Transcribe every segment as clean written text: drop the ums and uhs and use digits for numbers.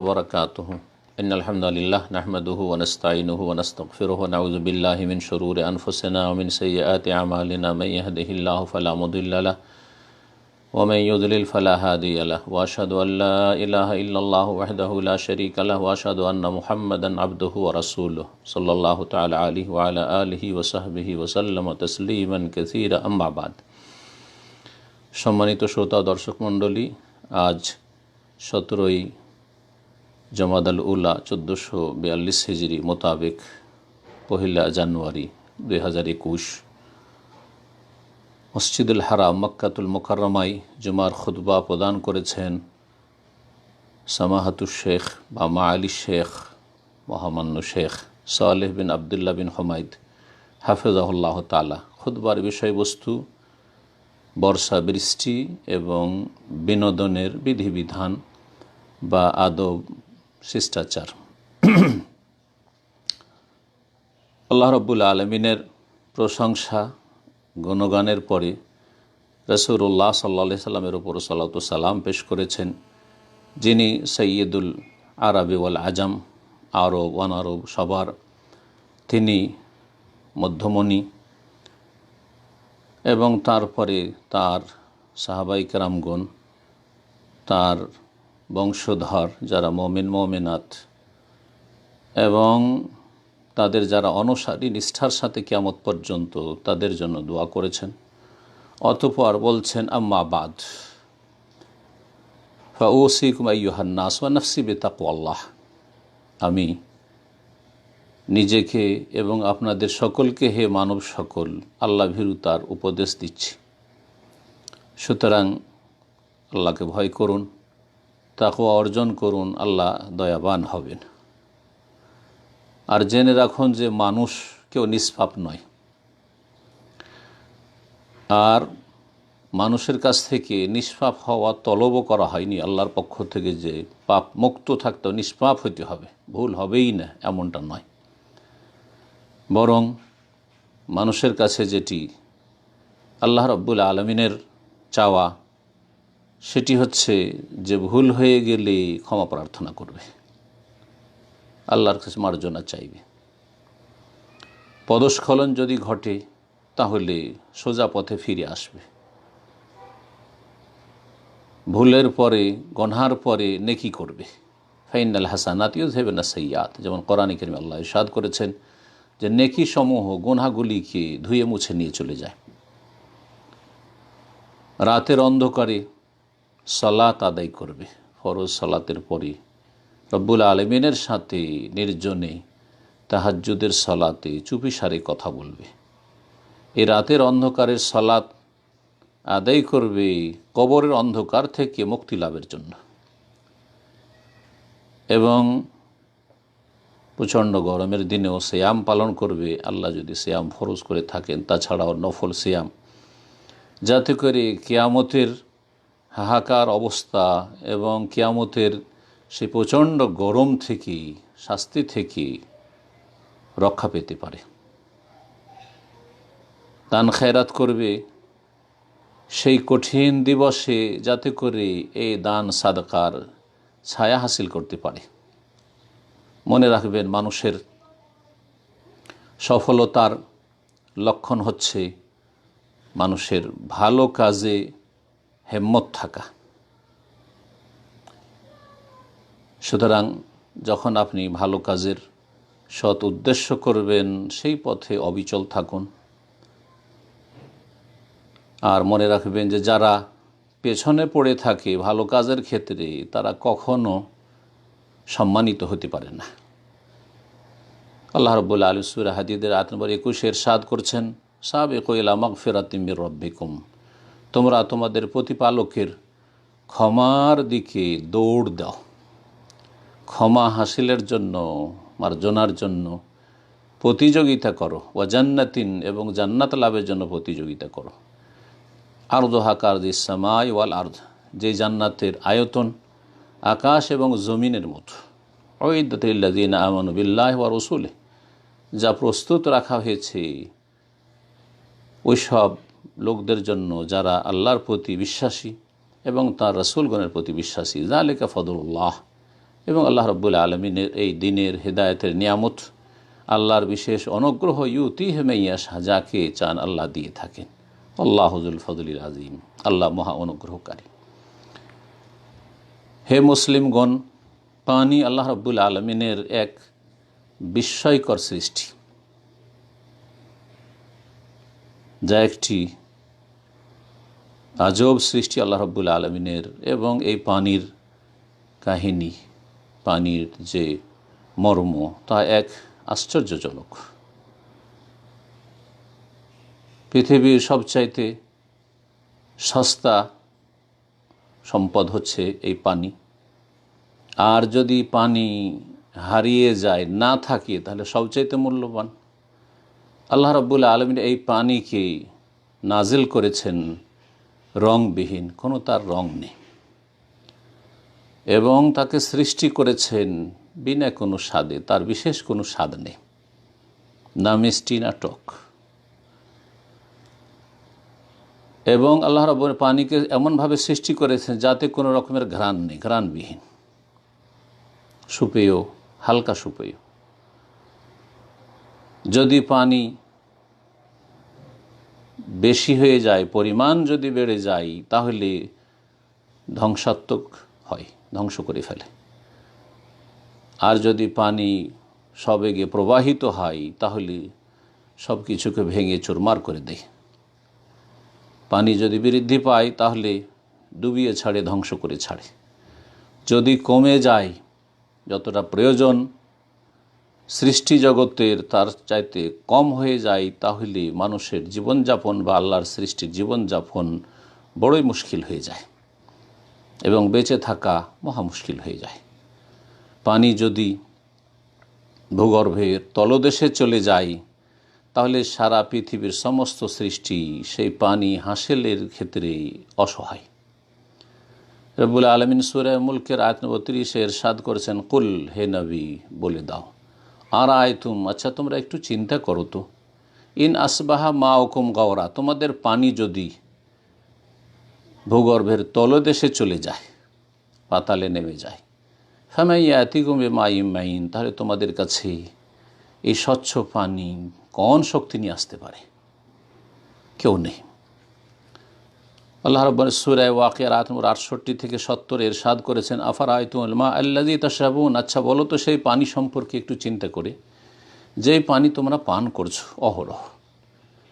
वबरकातुहु इन्नल हम्दुलिल्लाह नहमदुहु व नस्तईनुहु व नस्तगफिरुहु व नऊज़ु बिल्लाहि मिन शुरूरि अनफुसिना व मिन सय्यिआति अमालिना मन यहदिहिल्लाहु फला मुदिल्ल लहु व मन युद्लिल फला हादिय लहु व अशहदु अन ला इलाहा इल्लल्लाहु वहदहु ला शरीका लहु व अशहदु अन्ना मुहम्मदन अब्दुहु व रसूलुहु सल्लल्लाहु तआला अलैहि व अला आलिहि व सहबिहि व सल्लम तस्लीमान कासीरा अम्मा बाद। सम्मानित श्रोता दर्शक मंडली, आज 17 जमादाल उला 1442 हिजरी मोताबिक 1 জানুয়ারি 2021 मस्जिदुल हराम मक्कातुल मुकर्रमाय जुमार खुतबा प्रदान करेছেন समाहातुल शेख बा माआली शेख महामान्य शेख सालेह बिन अब्दुल्लाह बिन हुमायद हाफिजाहुल्लाह ताआला। खुतবার বিষয়বস্তু বর্ষা বৃষ্টি এবং বিনোদনের বিধিবিধান বা আদব শিষ্টাচার। আল্লাহ রাব্বুল আলামিনের প্রশংসা গুণগানের পরে রাসূলুল্লাহ সাল্লাল্লাহু আলাইহি সাল্লামের উপর সালাত ও সালাম পেশ করেছেন, যিনি সৈয়দুল আরবি ওয়াল আজম, আরব অনারব সবার তিনি মধ্যমণি, এবং তারপরে তার সাহাবাই কেরামগণ, তার বংশধর যারা মুমিন মুমিনাত এবং তাদের যারা অনুসারী নিষ্ঠার সাথে কিয়ামত পর্যন্ত তাদের জন্য দোয়া করেছেন। অতঃপর বলছেন, আম্মা বাদ ফাউসিকুম আইয়ুহান নাস ওয়া নাফসি বিতাকওয়াল্লাহ। আমি নিজেকে এবং আপনাদের সকলকে, হে মানব সকল, আল্লাহ ভীরুতার উপদেশ দিচ্ছি। সুতরাং আল্লাহকে ভয় করুন, তাকওয়া অর্জন করুন, আল্লাহ দয়াবান হবেন। আর জেনে রাখুন যে মানুষ কেউ নিষ্পাপ নয়, আর মানুষের কাছ থেকে নিষ্পাপ হওয়া তলবও করা হয়নি আল্লাহর পক্ষ থেকে যে পাপ মুক্ত থাকতে নিষ্পাপ হতে হবে, ভুল হবেই না এমনটা নয়। বরং মানুষের কাছে যেটি আল্লাহ রাব্বুল আলামিনের চাওয়া সেটি হচ্ছে যে ভুল হয়ে গেলে ক্ষমা প্রার্থনা করবে, আল্লাহর কাছে মার্জনা চাইবে। পদস্খলন যদি ঘটে তাহলে সোজা পথে ফিরে আসবে। ভুলের পরে, গুনাহের পরে নেকি করবে। ফাইনাল হাসানাত ইউযহিবুন সাইয়্যাত, যেমন কোরআনে কারিমে আল্লাহ ইরশাদ করেছেন যে নেকি সমূহ গুনাহগুলিকে ধুয়ে মুছে নিয়ে চলে যায়। রাতের অন্ধকারে সালাত আদায় করবে, ফরজ সালাতের পরে রব্বুল আলামিনের সাথে নির্জনে তাহাজ্জুদের সালাতে চুপিসারে কথা বলবে। এই রাতের অন্ধকারের সালাত আদায় করবে কবরের অন্ধকার থেকে মুক্তি লাভের জন্য। এবং প্রচণ্ড গরমের দিনেও সিয়াম পালন করবে, আল্লাহ যদি সিয়াম ফরজ করে থাকেন, তাছাড়াও নফল সিয়াম, যাতে করে কিয়ামতের হাহাকার অবস্থা এবং কিয়ামতের সেই প্রচণ্ড গরম থেকে, শাস্তি থেকে রক্ষা পেতে পারে। দান খায়রাত করবে সেই কঠিন দিবসে, যাতে করে এই দান সাদকার ছায়া হাসিল করতে পারে। মনে রাখবেন, মানুষের সফলতার লক্ষণ হচ্ছে মানুষের ভালো কাজে হিম্মত থাকা। সুতরাং যখন আপনি ভালো কাজের সৎ উদ্দেশ্য করবেন, সেই পথে অবিচল থাকুন। আর মনে রাখবেন যে যারা পেছনে পড়ে থাকে ভালো কাজের ক্ষেত্রে, তারা কখনো সম্মানিত হতে পারে না। আল্লাহ রাব্বুল আলামিন সূরা হাদীদের আয়াত নম্বর 21 ইরশাদ করছেন, সাবিকু ইলা মাগফিরাতিম মির রাব্বিকুম, তোমরা তোমাদের প্রতিপালকের ক্ষমার দিকে দৌড় দাও, ক্ষমা হাসিলের জন্য, মার্জনার জন্য প্রতিযোগিতা করো। ওয়া জান্নাতিন, এবং জান্নাত লাভের জন্য প্রতিযোগিতা করো। আরদুহা কারদিস সামাই ওয়াল আরদ, যে জান্নাতের আয়তন আকাশ এবং জমিনের মতো। উইদ্দাত লিল্লাযিনা আমানু বিল্লাহি ওয়া রাসূলিহি, যা প্রস্তুত রাখা হয়েছে ওই সব লোকদের জন্য যারা আল্লাহর প্রতি বিশ্বাসী এবং তার রাসূলগণের প্রতি বিশ্বাসী। যালিকা ফাদলুল্লাহ, এবং আল্লাহ রাব্বুল আলামিনের এই দিনের হেদায়েতের নিয়ামত, আল্লাহর বিশেষ অনুগ্রহ, ইউতিহি মান ইয়াশা, যাকে চান আল্লাহ দিয়ে থাকেন। আল্লাহু যুল ফজলিল আযীম, আল্লাহ মহা অনুগ্রহকারী। হে মুসলিমগণ, পানি আল্লাহ রাব্বুল আলামিনের এক বিস্ময়কর সৃষ্টি, যা একটি আজব সৃষ্টি আল্লাহ রাব্বুল আলামিনের। এবং এই পানির কাহিনী, পানির যে মর্ম, তা এক আশ্চর্যজনক। পৃথিবীর সবচাইতে সস্তা সম্পদ হচ্ছে এই পানি। আর যদি পানি হারিয়ে যায়, না থাকে, তাহলে সবচাইতে মূল্যবান। আল্লাহ রাব্বুল আলামিন এই পানিকে নাজিল করেছেন রংবিহীন, কোনো তার রং নেই, এবং তাকে সৃষ্টি করেছেন বিনা কোনো স্বাদে, তার বিশেষ কোনো স্বাদ নেই, না মিষ্টি না টক। এবং আল্লাহ রাব্বুল পানিকে এমনভাবে সৃষ্টি করেছেন যাতে কোনো রকমের ঘ্রাণ নেই, ঘ্রাণবিহীন, সুপেয়, হালকা সুপেয়। যদি পানি বেশি হয়ে যায়, পরিমাণ যদি বেড়ে যায়, তাহলে ধ্বংসাত্মক হয়, ধ্বংস করে ফেলে। আর যদি পানি সবেগে প্রবাহিত হয়, তাহলে সব কিছুকে ভেঙে চুরমার করে দেয়। পানি যদি বৃদ্ধি পায়, তাহলে ডুবিয়ে ছাড়ে, ধ্বংস করে ছাড়ে। যদি কমে যায়, যতটা প্রয়োজন সৃষ্টি জগতের তার চাইতে কম হয়ে যায়, তাহলে মানুষের জীবনযাপন বা আল্লাহর সৃষ্টির জীবনযাপন বড়ই মুশকিল হয়ে যায় এবং বেঁচে থাকা মহা মুশকিল হয়ে যায়। পানি যদি ভূগর্ভের তলদেশে চলে যায়, তাহলে সারা পৃথিবীর সমস্ত সৃষ্টি সেই পানি হাসিলের ক্ষেত্রে অসহায়। রব্বুল আলামিন সূরা মুলকের আয়াত নম্বর 30 ইরশাদ করেছেন, কুল, হে নবী বলে দাও, আর আয়তুম, আচ্ছা তোমরা একটু চিন্তা করো তো, ইন আসবাহা মাউকুম গাওরা, তোমাদের পানি যদি ভূগর্ভের তলদেশে চলে যায়, পাতালে নেমে যায়, ফামাইয়াতিকুম বিমাইম মাইন, তাহলে তোমাদের কাছে এই স্বচ্ছ পানি কোন শক্তি নিয়ে আসতে পারে? কেউ নেই। আল্লাহ রাব্বুল সূরা ওয়াকিয়ার আয়াত নম্বর 68 থেকে 70 ইরশাদ করেছেন, আফারাআইতুমুল মা আল্লাযী তাশরাবুন, আচ্ছা বলো তো সেই পানি সম্পর্কে একটু চিন্তা করে, যেই পানি তোমরা পান করছো অহরহ।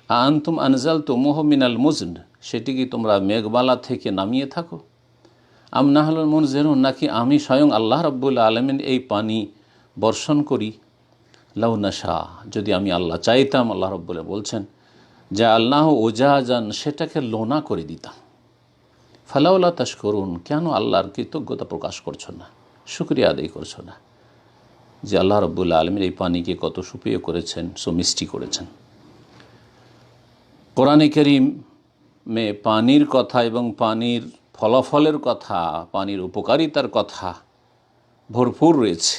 আনতুম আনজালতুমুহু মিনাল মুজন, সেটি কি তোমরা মেঘমালা থেকে নামিয়ে থাকো? আম নাহনুল মুনজিলুন, নাকি আমি স্বয়ং আল্লাহ রাব্বুল আলামিন এই পানি বর্ষণ করি? লাউ নাশা, যদি আমি আল্লাহ চাইতাম, আল্লাহ রাব্বুল বলছেন, যা আল্লাহ উজাজান, সেটাকে লোনা করে দিতাম। ফালাউলা তাশকুরুন, কেন আল্লাহর কৃতজ্ঞতা প্রকাশ করছো না, শুকরিয়া আদায় করছো না, যে আল্লাহ রাব্বুল আলামিন এই পানিকে কত সুপেয় করেছেন, সুমিষ্টি করেছেন। কোরআনে কারীমে পানির কথা এবং পানির ফলাফলের কথা, পানির উপকারিতার কথা ভরপুর রয়েছে।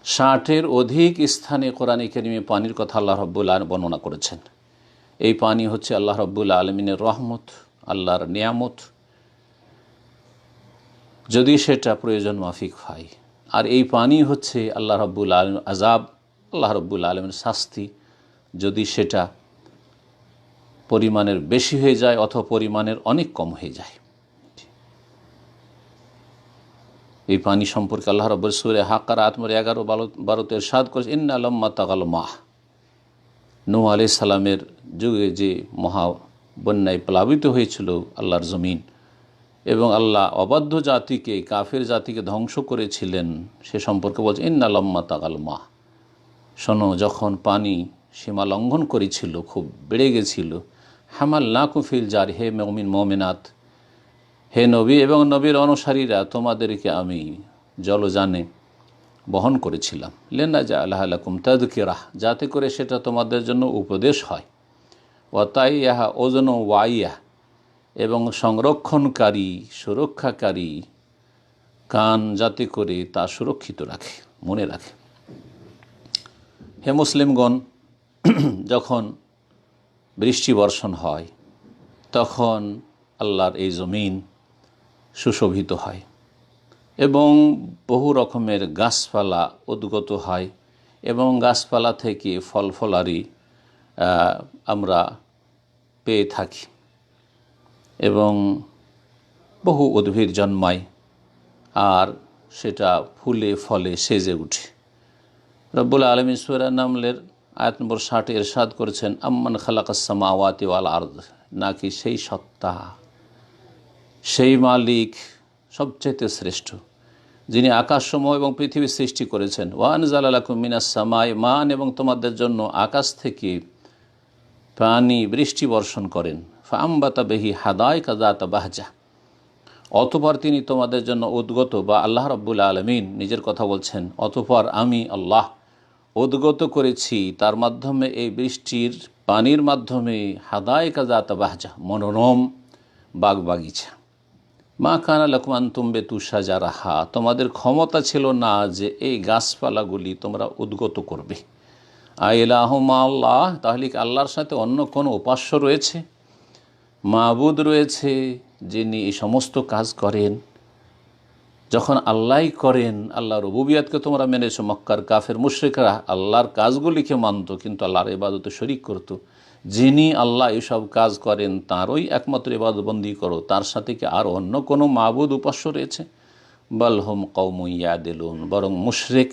60-এর অধিক স্থানে কোরআনে কারীমে পানির কথা আল্লাহ রাব্বুল আলামিন বর্ণনা করেছেন। এই পানি হচ্ছে আল্লাহ রাব্বুল আলামিনের রহমত, আল্লাহর নিয়ামত, যদি সেটা প্রয়োজন মাফিক হয়। আর এই পানি হচ্ছে আল্লাহ রাব্বুল আলামিন আযাব, আল্লাহ রাব্বুল আলামিনের শাস্তি, যদি সেটা পরিমাণের বেশি হয়ে যায় অথবা পরিমাণের অনেক কম হয়ে যায়। এই পানি সম্পর্কে আল্লাহ রাব্বুল সূরা হাক্কার আয়াত নম্বর 11-12 ইরশাদ করেছেন, ইন্না লাম্মা তাগাল মাহ, নূহ আলাইহিস সালামের যুগে যে মহা বন্যায় প্লাবিত হয়েছিল আল্লাহর জমিন, এবং আল্লাহ অবাধ্য জাতিকে, কাফের জাতিকে ধ্বংস করেছিলেন, সে সম্পর্কে বলছে ইন্না লাম্মা তাগাল মাহ, শোনো যখন পানি সীমা লঙ্ঘন করেছিল, খুব বেড়ে গেছিল, হামালনাকুম ফিল জারি, হে মুমিন মুমিনাত, হে নবী এবং নবীর অনুসারীরা, তোমাদেরকে আমি জলযানে বহন করেছিলাম, লিনাজআলাহা লাকুম তাযকিরাহ, যাতে করে সেটা তোমাদের জন্য উপদেশ হয়, ওয়া তাইয়াহা ওজন ওয়াইয়া, এবং সংরক্ষণকারী, সুরক্ষাকারী কান, যাতে করে তা সুরক্ষিত রাখে, মনে রাখে। হে মুসলিমগণ, যখন বৃষ্টি বর্ষণ হয়, তখন আল্লাহর এই জমিন সুশোভিত হয় এবং বহু রকমের গাছপালা উদ্গত হয় এবং গাছপালা থেকে ফল ফলারি আমরা পেয়ে থাকি এবং বহু উদ্ভিদ জন্মায় আর সেটা ফুলে ফলে সেজে উঠে। রব্বুল আলামিন সূরা নামলের আয়াত নম্বর 60 ইরশাদ করেছেন, আম্মান খালাকাস সামাওয়াতি ওয়াল আরদ, নাকি সেই সত্তা, সেই মালিক সবচেয়ে শ্রেষ্ঠ, যিনি আকাশসমূহ এবং পৃথিবী সৃষ্টি করেছেন। ওয়া আনজালা লাকুম মিনাস সামাই মান, এবং তোমাদের জন্য আকাশ থেকে পানি বৃষ্টি বর্ষণ করেন। ফাআমবাতা বিহি হাদাইকা যাতা বাহজা, অতঃপর তিনি তোমাদের জন্য উদ্গত, বা আল্লাহ রাব্বুল আলামিন নিজের কথা বলছেন, অতঃপর আমি আল্লাহ উদ্গত করেছি তার মাধ্যমে, এই বৃষ্টির পানির মাধ্যমে, হাদাইকা যাতা বাহজা, মনোরম বাগ বাগিচা। মা কানা লাকুম আন তুমবিতু শাজারাহা, তোমাদের ক্ষমতা ছিল না যে এই গাছপালাগুলি তোমরা উদ্গত করবে। আইলাহু মা আল্লাহ, তাহলে কি আল্লাহর সাথে অন্য কোনো উপাস্য রয়েছে, মাবুদ রয়েছে যিনি এই সমস্ত কাজ করেন? যখন আল্লাহই করেন, আল্লাহর রুবুবিয়তকে তোমরা মেনেছো, মক্কার কাফের মুশরিকরা আল্লাহর কাজগুলিকে মানত কিন্তু আল্লাহর ইবাদতে শরীক করত। যিনি আল্লাহ এসব কাজ করেন তাঁরই একমাত্র ইবাদতবন্দি করো, তার সাথে কি আর অন্য কোনো মাবুদ উপাস্য রয়েছে? বাল হুম কওমুন ইয়াদিলুন, বরং মুশরিক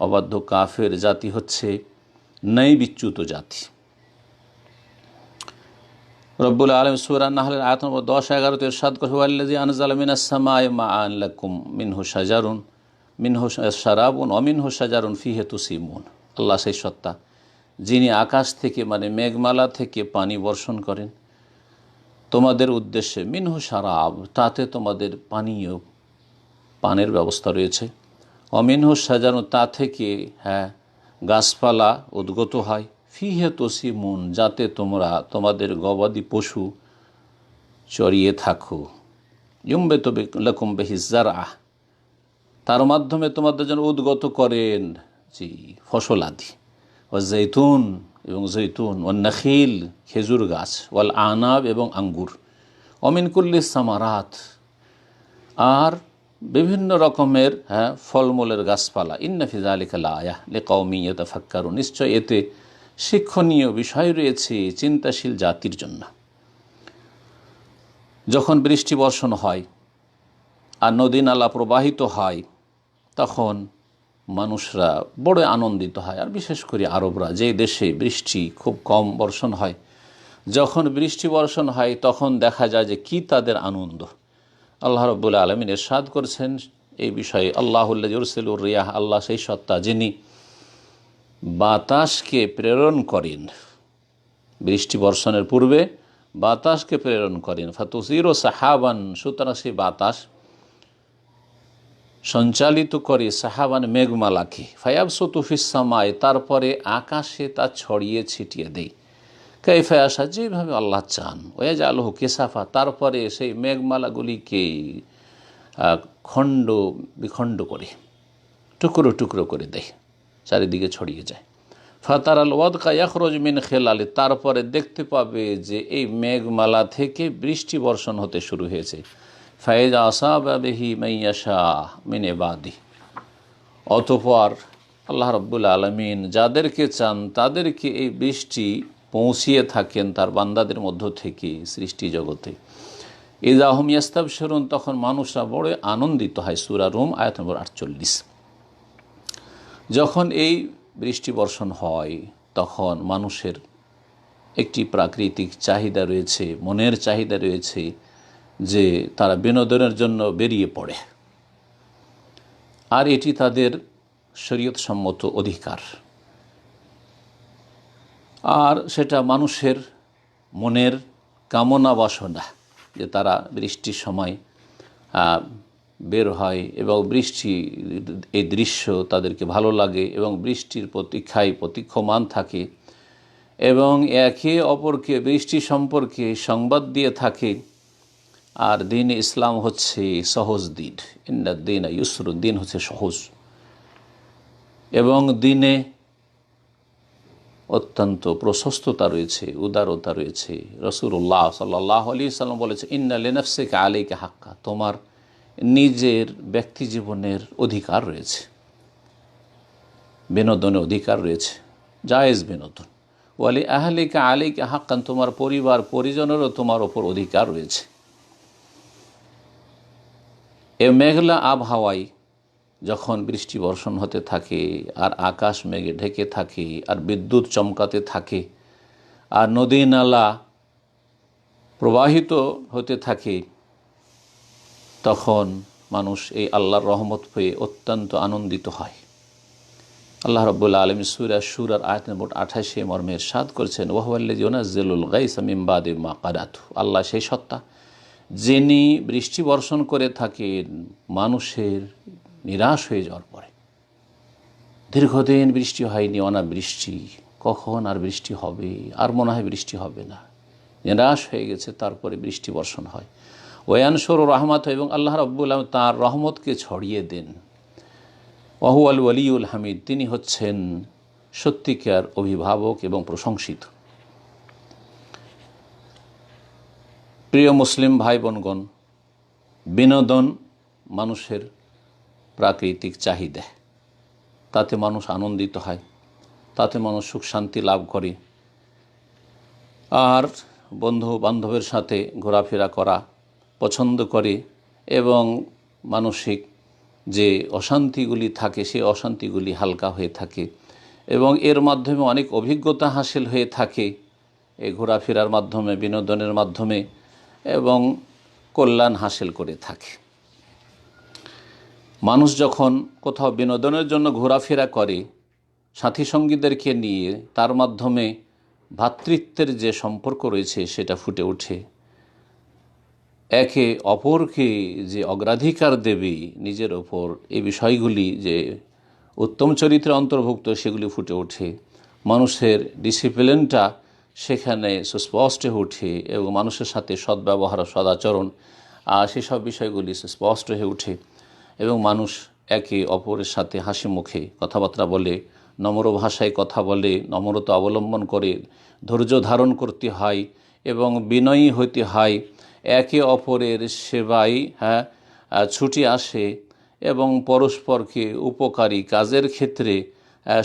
অবাধ্য কাফের জাতি হচ্ছে ন্যায় বিচ্যুত জাতি। রব্বুল আলামিন সূরা নাহলের আয়াত নম্বর 10-11 ইরশাদ করেন, ওয়াল্লাযী আনজালা মিনাস সামাই মাআন লাকুম মিনহু শারাবুন ওয়া মিনহু শাজারুন ফীহি তুসিমুন। আল্লাহ সেই সত্তা যিনি আকাশ থেকে মানে মেঘমালা থেকে পানি বর্ষণ করেন তোমাদের উদ্দেশ্যে, মিনহু শারাব, তাতে তোমাদের পানের ব্যবস্থা রয়েছে, অমিনহু শাজারুন, তা থেকে গাছপালা উদ্গত হয়, ফিহে তসিমুন, যাতে তোমরা তোমাদের গবাদি পশু চড়িয়ে থাকো, ইউমবিতু লাকুম বিহি যারআ, তার মাধ্যমে তোমাদের জন্য উদ্গত করেন ফসল আদি, ও জৈতুন এবং জৈতুন, ও নখিল খেজুর গাছ, ওয়াল আনাব এবং আঙ্গুর, অমিন কুল্লিস সামারাত, আর বিভিন্ন রকমের ফলমূলের গাছপালা। ইন্না ফি যালিকা লাআয়াহ লিকাওমিন ইয়াতাফাক্কারুন, নিশ্চয় এতে শিক্ষণীয় বিষয় রয়েছে চিন্তাশীল জাতির জন্য। যখন বৃষ্টি বর্ষণ হয় আর নদী নালা প্রবাহিত হয় তখন মানুষরা বড় আনন্দিত হয়, আর বিশেষ করে আরবরা, যে দেশে বৃষ্টি খুব কম বর্ষণ হয়, যখন বৃষ্টি বর্ষণ হয় তখন দেখা যায় যে কি তাদের আনন্দ। আল্লাহ রাব্বুল আলামিন ইরশাদ করেছেন এই বিষয়ে, আল্লাহুল্লাযী ইউরসিলুর রিয়াহ, আল্লাহ সেই সত্তা যিনি বাতাসকে প্রেরণ করেন, বৃষ্টি বর্ষণের পূর্বে বাতাসকে প্রেরণ করেন, ফাতুসিরু সাহাবান, সুতরাং সেই বাতাস সঞ্চালিত করে সাহাবান মেঘমালাকে, ফায়াবসুতু ফিস সামাই, তারপরে আকাশে তা ছড়িয়ে ছিটিয়ে দেয়, কাইফা ইয়াশা, যেভাবে আল্লাহ চান, ওয়াজআলহু কিসাফা, তারপরে সেই মেঘমালাগুলিকে খণ্ড বিখণ্ড করে টুকরো টুকরো করে দেয়, চারিদিকে ছড়িয়ে যায়। ফাতারাল ওয়াদকা ইয়াখরুজু মিন খিলালি, তারপরে দেখতে পাবে যে এই মেঘমালা থেকে বৃষ্টি বর্ষণ হতে শুরু হয়েছে। ফাইজা আসাবা বিহি মান ইয়াশা মিন ইবাদিহি, অতঃপর আল্লাহ রাব্বুল আলামিন যাদেরকে চান তাদেরকে এই বৃষ্টি পৌঁছিয়ে থাকেন তার বান্দাদের মধ্য থেকে সৃষ্টি জগতে। ইযা হুম ইয়াস্তাবশিরুন, তখন মানুষরা বড় আনন্দিত হয়। সূরা রুম আয়াত নম্বর 48। যখন এই বৃষ্টি বর্ষণ হয় তখন মানুষের একটি প্রাকৃতিক চাহিদা রয়েছে, মনের চাহিদা রয়েছে যে তারা বিনোদনের জন্য বেরিয়ে পড়ে, আর এটি তাদের শরীয়ত সম্মত অধিকার, আর সেটা মানুষের মনের কামনা বাসনা যে তারা বৃষ্টির সময় বের হয় এবং বৃষ্টি এই দৃশ্য তাদেরকে ভালো লাগে এবং বৃষ্টির প্রতীক্ষায় প্রতীক্ষমান থাকে এবং একে অপরকে বৃষ্টি সম্পর্কে সংবাদ দিয়ে থাকে। আর দিন ইসলাম হচ্ছে সহজ দিন, ইন্নাদ দীনা ইউসর, দিন হচ্ছে সহজ এবং দিনে অত্যন্ত প্রশস্ততা রয়েছে, উদারতা রয়েছে। রাসূলুল্লাহ সাল্লাল্লাহু আলাইহি সাল্লাম বলেছে, ইন্না লিনাফসিকা আলাইকা হাক্কা, তোমার নিজের ব্যক্তি জীবনের অধিকার রয়েছে, বিনোদনের অধিকার রয়েছে, জায়েজ বিনোদন। ওয়ালি আহলিকা আলাইকা হাক্কান, তোমার পরিবার পরিজনেরও তোমার ওপর অধিকার রয়েছে। এ মেঘলা আবহাওয়ায় যখন বৃষ্টি বর্ষণ হতে থাকে আর আকাশ মেঘে ঢেকে থাকে আর বিদ্যুৎ চমকাতে থাকে আর নদী নালা প্রবাহিত হতে থাকে, তখন মানুষ এই আল্লাহর রহমত পেয়ে অত্যন্ত আনন্দিত হয়। আল্লাহ রাব্বুল আলামিন সূরা শুরার আয়াত নম্বর 28 মর্মে ইরশাদ করেছেন, ওয়াহুয়াল্লাযী ইউনাজ্জিলুল গায়সা মিন বাদি মা কানাতু, আল্লাহ সেই সত্তা যিনি বৃষ্টি বর্ষণ করে থাকেন মানুষের নিরাশ হয়ে যাওয়ার পরে। দীর্ঘদিন বৃষ্টি হয়নি, অনাবৃষ্টি, কখন আর বৃষ্টি হবে, আর মনে হয় বৃষ্টি হবে না, নিরাশ হয়ে গেছে, তারপরে বৃষ্টি বর্ষণ হয়। ওয়ানশুরু রাহমাত, এবং আল্লাহ রাব্বুল আলামিন তাঁর রহমতকে ছড়িয়ে দেন। ওয়াহুয়াল ওয়ালিউল হামিদ, তিনি হচ্ছেন সত্যিকার অভিভাবক এবং প্রশংসিত। প্রিয় মুসলিম ভাই বোনগণ, বিনোদন মানুষের প্রাকৃতিক চাহিদা, তাতে মানুষ আনন্দিত হয়, তাতে মানুষ সুখ শান্তি লাভ করে। আর বন্ধু বান্ধবের সাথে ঘোরাফেরা করা পছন্দ করে এবং মানসিক যে অশান্তিগুলি থাকে সেই অশান্তিগুলি হালকা হয়ে থাকে এবং এর মাধ্যমে অনেক অভিজ্ঞতা হাসিল হয়ে থাকে, এই ঘোরাফেরার মাধ্যমে, বিনোদনের মাধ্যমে, এবং কল্যাণ হাসিল করে থাকে। মানুষ যখন কোথাও বিনোদনের জন্য ঘোরাফেরা করে সাথী সঙ্গীদেরকে নিয়ে, তার মাধ্যমে ভ্রাতৃত্বের যে সম্পর্ক রয়েছে সেটা ফুটে ওঠে। একে অপরকে যে অগ্রাধিকার দেবে নিজের ওপর, এই বিষয়গুলি যে উত্তম চরিত্রের অন্তর্ভুক্ত সেগুলি ফুটে ওঠে। মানুষের ডিসিপ্লিনটা সেখানে সুস্পষ্ট হয়ে ওঠে এবং মানুষের সাথে সদ্ব্যবহার, সদাচরণ, সেসব বিষয়গুলি সুস্পষ্ট হয়ে ওঠে এবং মানুষ একে অপরের সাথে হাসি মুখে কথাবার্তা বলে, নম্র ভাষায় কথা বলে, নম্রতা অবলম্বন করে, ধৈর্য ধারণ করতে হয় এবং বিনয়ী হতে হয়। একে অপরের সেবায় ছুটি আসে এবং পরস্পরকে উপকারী কাজের ক্ষেত্রে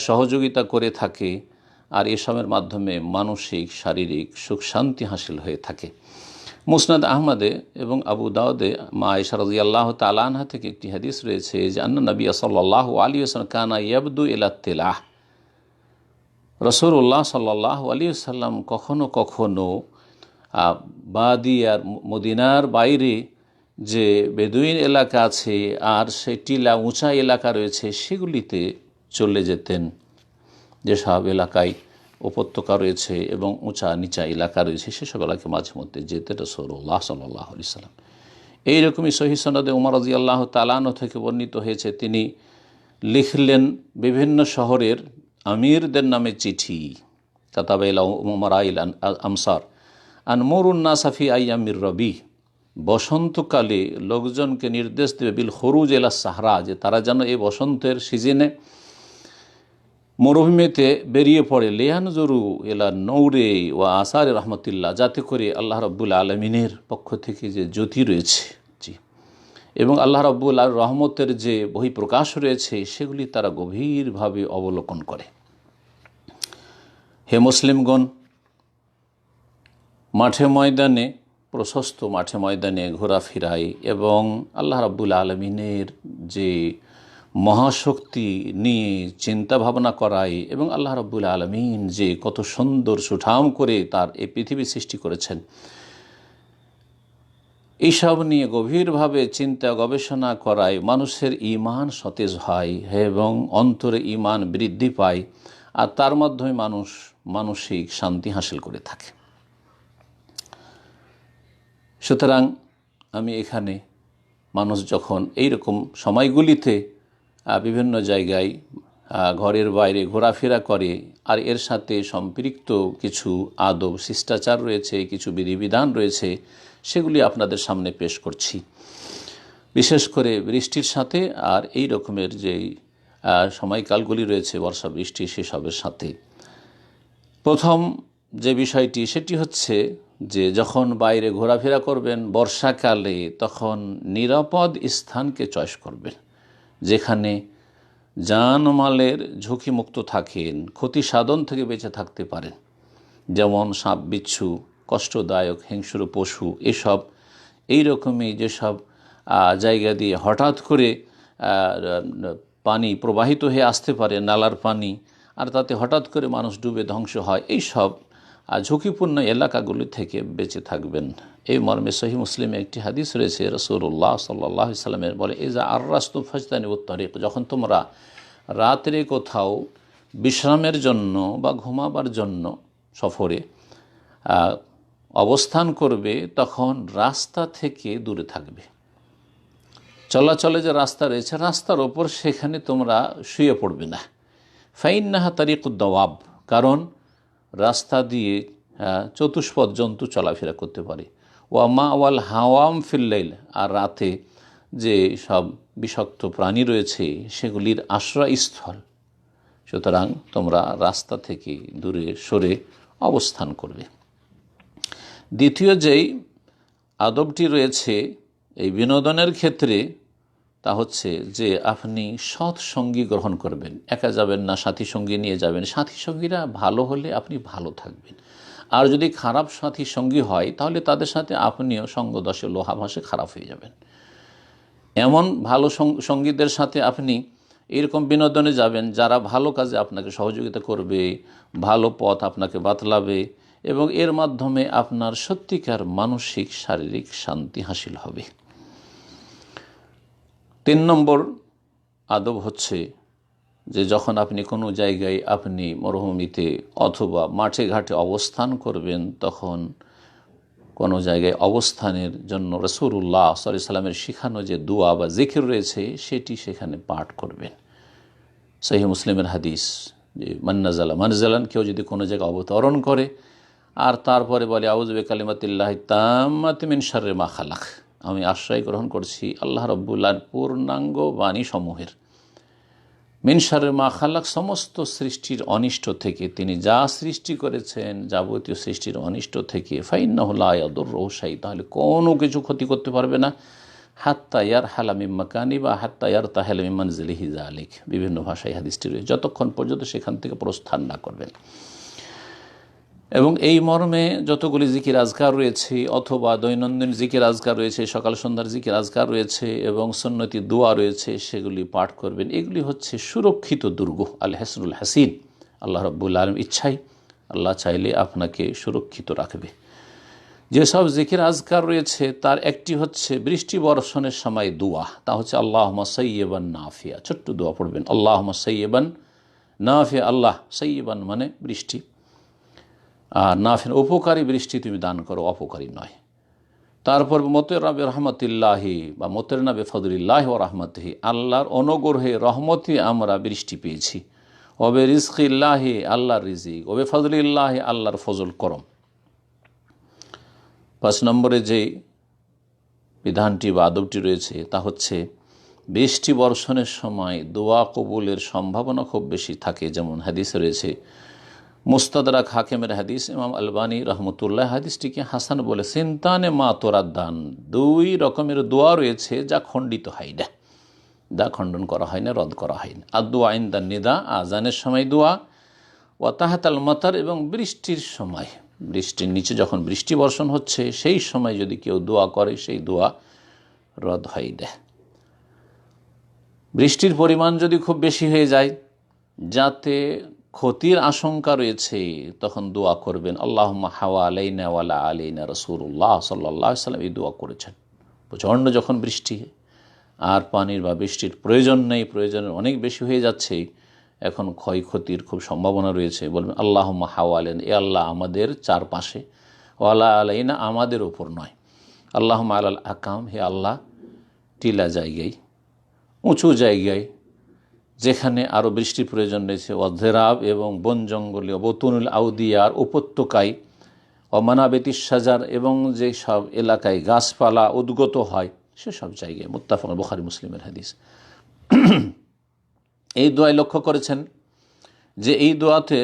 সহযোগিতা করে থাকে। আর এসবের মাধ্যমে মানসিক শারীরিক সুখ শান্তি হাসিল হয়ে থাকে। মুসনাদ আহমদে এবং আবু দাউদে মা আয়েশা রাদিয়াল্লাহু তাআলা আনহা থেকে একটি হাদিস রয়েছে যে আন্না নবী সাল্লাল্লাহু আলাইহি ওয়াসাল্লাম কানা ইয়াবদু ইলা তিলাহ, রাসূলুল্লাহ সাল্লাল্লাহু আলাইহি ওয়াসাল্লাম কখনো কখনো বাদিয়ার মদিনার বাইরে যে বেদুইন এলাকা আছে আর সেই টিলা উঁচা এলাকা রয়েছে সেগুলিতে চলে যেতেন, যেসব এলাকায় উপত্যকা রয়েছে এবং উঁচা নিচা এলাকা রয়েছে সেসব এলাকায় মাঝে মধ্যে যেতেন রাসূলুল্লাহ সাল্লাল্লাহু আলাইহি ওয়াসাল্লাম। এইরকমই সহিহ সনদে উমর রাদিয়াল্লাহু তাআলা আনহু থেকে বর্ণিত হয়েছে, তিনি লিখলেন বিভিন্ন শহরের আমিরদের নামে চিঠি, কাতাবা ইলা উমারাইল আমসার আনমুরুন নাসা ফি আইয়ামির রবি, বসন্তকালে লোকজনকে নির্দেশ দেবে বিল খুরুজ ইলা সাহরা, যে তারা যেন এই বসন্তের সিজনে মরুভূমিতে বেরিয়ে পড়ে, লিয়ানজুরু ইলা নৌরে ও আসারে রহমতুল্লাহ, যাতে করে আল্লাহ রাব্বুল আলমিনের পক্ষ থেকে যে জ্যোতি রয়েছে এবং আল্লাহ রাব্বুল রহমতের যে বহিঃপ্রকাশ রয়েছে সেগুলি তারা গভীরভাবে অবলোকন করে। হে মুসলিমগণ, মাঠে ময়দানে, প্রশস্ত মাঠে ময়দানে ঘোরাফেরায় এবং আল্লাহ রাব্বুল আলমিনের যে মহাশক্তি নিয়ে চিন্তা ভাবনা করায় এবং আল্লাহ রাব্বুল আলমিন যে কত সুন্দর সুঠাম করে তার এই পৃথিবী সৃষ্টি করেছেন, এইসব নিয়ে গভীরভাবে চিন্তা গবেষণা করায় মানুষের ঈমান সতেজ হয় এবং অন্তরে ঈমান বৃদ্ধি পায় আর তার মাধ্যমে মানুষ মানসিক শান্তি হাসিল করে থাকে। সুতরাং আমি এখানে মানুষ যখন এই রকম সময়গুলিতে বিভিন্ন জায়গায় ঘরের বাইরে ঘোরাফেরা করে আর এর সাথে সম্পৃক্ত কিছু আদব শিষ্টাচার রয়েছে, কিছু বিধিবিধান রয়েছে, সেগুলি আপনাদের সামনে পেশ করছি, বিশেষ করে বৃষ্টির সাথে আর এই রকমের যেই সময়কালগুলি রয়েছে বর্ষা বৃষ্টি সেসবের সাথে। প্রথম যে বিষয়টি সেটি হচ্ছে যে যখন বাইরে ঘোরাফেরা করবেন বর্ষাকালে তখন নিরাপদ স্থানকে চয়েস করবেন, যেখানে জানমালের ঝুঁকিমুক্ত থাকেন, ক্ষতি সাধন থেকে বেঁচে থাকতে পারেন, যেমন সাপ বিচ্ছু, কষ্টদায়ক হিংস্র পশু, এসব এইরকমই যেসব জায়গা দিয়ে হঠাৎ করে পানি প্রবাহিত হয়ে আসতে পারে, নালার পানি, আর তাতে হঠাৎ করে মানুষ ডুবে ধ্বংস হয়, এই সব ঝুঁকিপূর্ণ এলাকাগুলি থেকে বেঁচে থাকবেন। এই মর্মে সহিহ মুসলিমে একটি হাদিস রয়েছে, রাসূলুল্লাহ সাল্লাল্লাহু আলাইহি সাল্লামের বলে, ইজা আররাসতুম ফাজতানিবুত তারিক, যখন তোমরা রাত্রে কোথাও বিশ্রামের জন্য বা ঘুমাবার জন্য সফরে অবস্থান করবে, তখন রাস্তা থেকে দূরে থাকবে। চলাচলে যে রাস্তা রয়েছে রাস্তার ওপর, সেখানে তোমরা শুয়ে পড়বে না। ফাইন্নাহা তারিকুদ দাওয়াব, কারণ রাস্তা দিয়ে চতুষ্পদ জন্তু চলাফেরা করতে পারে। ওয়া মা ওয়াল হাওয়াম ফিল্লাইল, আর রাতে যে সব বিষাক্ত প্রাণী রয়েছে সেগুলির আশ্রয়স্থল। সুতরাং তোমরা রাস্তা থেকে দূরে সরে অবস্থান করবে। দ্বিতীয় যেই আদবটি রয়েছে এই বিনোদনের ক্ষেত্রে, তা হচ্ছে যে আপনি সৎ সঙ্গী গ্রহণ করবেন, একা যাবেন না, সাথী সঙ্গী নিয়ে যাবেন। সাথী সঙ্গীরা ভালো হলে আপনি ভালো থাকবেন, আর যদি খারাপ সাথী সঙ্গী হয় তাহলে তাদের সাথে আপনিও সঙ্গদশে লোহা ভাসে খারাপ হয়ে যাবেন। এমন ভালো সঙ্গীদের সাথে আপনি এরকম বিনোদনে যাবেন যারা ভালো কাজে আপনাকে সহযোগিতা করবে, ভালো পথ আপনাকে বাতলাবে, এবং এর মাধ্যমে আপনার সত্যিকার মানসিক শারীরিক শান্তি হাসিল হবে। 3 নম্বর আদব হচ্ছে যে যখন আপনি কোনো জায়গায় আপনি মরুভূমিতে অথবা মাঠে ঘাটে অবস্থান করবেন, তখন কোনো জায়গায় অবস্থানের জন্য রাসূলুল্লাহ সাল্লাল্লাহু আলাইহি সাল্লামের শিখানো যে দোয়া বা জিকির রয়েছে সেটি সেখানে পাঠ করবেন। সহিহ মুসলিমের হাদিস, যে মান্নাজালা মানজালান, কেউ যদি কোনো জায়গায় অবতরণ করে আর তারপরে বলে আউযু বিকালিমাতিল্লাহি তাম্মাতি মিন শাররি মা খালাক, আমি আশ্রয় গ্রহণ করছি আল্লাহ রাব্বুল আলামিনের পূর্ণাঙ্গ বাণী সমূহের, মিন শাররি মা খালাক, সমস্ত সৃষ্টির অনিষ্ট থেকে, তিনি যা সৃষ্টি করেছেন যাবতীয় সৃষ্টির অনিষ্ট থেকে, ফাইন্নাহু লা ইয়াদুররুহু শাই, তাহলে কোনো কিছু ক্ষতি করতে পারবে না, হাত্তা ইয়ারহালা মিন মাকানি বা হাত্তা ইয়ারতাহিলা মিন মানজিলিহি যালিক, বিভিন্ন ভাষায় হাদিসটি রয়েছে, যতক্ষণ পর্যন্ত সেখান থেকে প্রস্থান না করবেন। এবং এই মর্মে যতগুলি জিকির আজকার রয়েছে অথবা দৈনন্দিন জিকির আজকার রয়েছে, সকাল সন্ধ্যার জিকির আজকার রয়েছে এবং সুন্নতি দোয়া রয়েছে, সেগুলি পাঠ করবেন। এগুলি হচ্ছে সুরক্ষিত দুর্গ, আল হাসনুল হাসিন। আল্লাহ রাব্বুল আলামিন ইচ্ছাই, আল্লাহ চাইলে আপনাকে সুরক্ষিত রাখবে। যেসব জিকির আজকার রয়েছে তার একটি হচ্ছে বৃষ্টি বর্ষণের সময় দোয়া, তা হচ্ছে আল্লাহুম্মা সাইয়্যিবান নাফিয়া। ছোট্ট দোয়া পড়বেন, আল্লাহুম্মা সাইয়্যিবান নাফিয়া, আল্লাহ সাইয়্যিবান মানে বৃষ্টি, আর নাফিয়া উপকারী বৃষ্টি তুমি দান করো, অপকারী নয়। তারপর মোতেরনা বে রহমতিল্লাহি বা মোতেরনা বে ফজলিল্লাহি ওয়া রাহমাতিহি, আল্লাহর অনুগ্রহে রহমতে আমরা বৃষ্টি পেয়েছি। ওবে রিজকিল্লাহি, আল্লাহর রিজিক, ওবে ফজলিল্লাহি, আল্লাহর ফজল করম। 5 নম্বরে যে বিধানটি বা আদবটি রয়েছে তা হচ্ছে বৃষ্টি বর্ষণের সময় দোয়া কবুলের সম্ভাবনা খুব বেশি থাকে। যেমন হাদিস রয়েছে, মুস্তাদরাক হাকিমের হাদিস, ইমাম আলবানী রহমতুল্লাহ হাদিসটিকে হাসান বলে, সিনতানে মা তোরাদ্দান, 2 রকমের দোয়া রয়েছে যা খণ্ডিত হয় না, যা খণ্ডন করা হয় না, রদ করা হয় না। আদোয়া ইনদা নিদা, আজানের সময় দোয়া, ওয়া তাহাতাল মাতার, এবং বৃষ্টির সময়, বৃষ্টির নিচে যখন বৃষ্টি বর্ষণ হচ্ছে সেই সময় যদি কেউ দোয়া করে সেই দোয়া রদ হয় না। বৃষ্টির পরিমাণ যদি খুব বেশি হয়ে যায় যাতে ক্ষতির আশঙ্কা রয়েছে, তখন দোয়া করবেন আল্লাহুম্মা হাওয়া আলাইনা ওয়ালা আলাইনা। রাসূলুল্লাহ সাল্লাল্লাহু আলাইহি ওয়াসাল্লাম এই দোয়া করেছেন। প্রচণ্ড যখন বৃষ্টি আর পানির বা বৃষ্টির প্রয়োজন নেই, প্রয়োজনের অনেক বেশি হয়ে যাচ্ছে, এখন ক্ষয়ক্ষতির খুব সম্ভাবনা রয়েছে, বলবেন আল্লাহুম্মা হাওয়া আলাইনা, এ আল্লাহ আমাদের চারপাশে, ওয়ালা আলাইনা আমাদের ওপর নয়, আল্লাহুম্মা আলাল আকাম, হে আল্লাহ টিলা জায়গায়, উঁচু জায়গায় যেখানে আরও বৃষ্টির প্রয়োজন রয়েছে, অধেরাব এবং বন জঙ্গলে, বতুনুল আউদিয়ার উপত্যকায়, অমানাবেতি সাজার, এবং যে সব এলাকায় গাছপালা উদ্গত হয় সেসব জায়গায়। মুত্তাফাক, বুখারী মুসলিমের হাদিস। এই দোয়ায় লক্ষ্য করেছেন যে এই দোয়াতে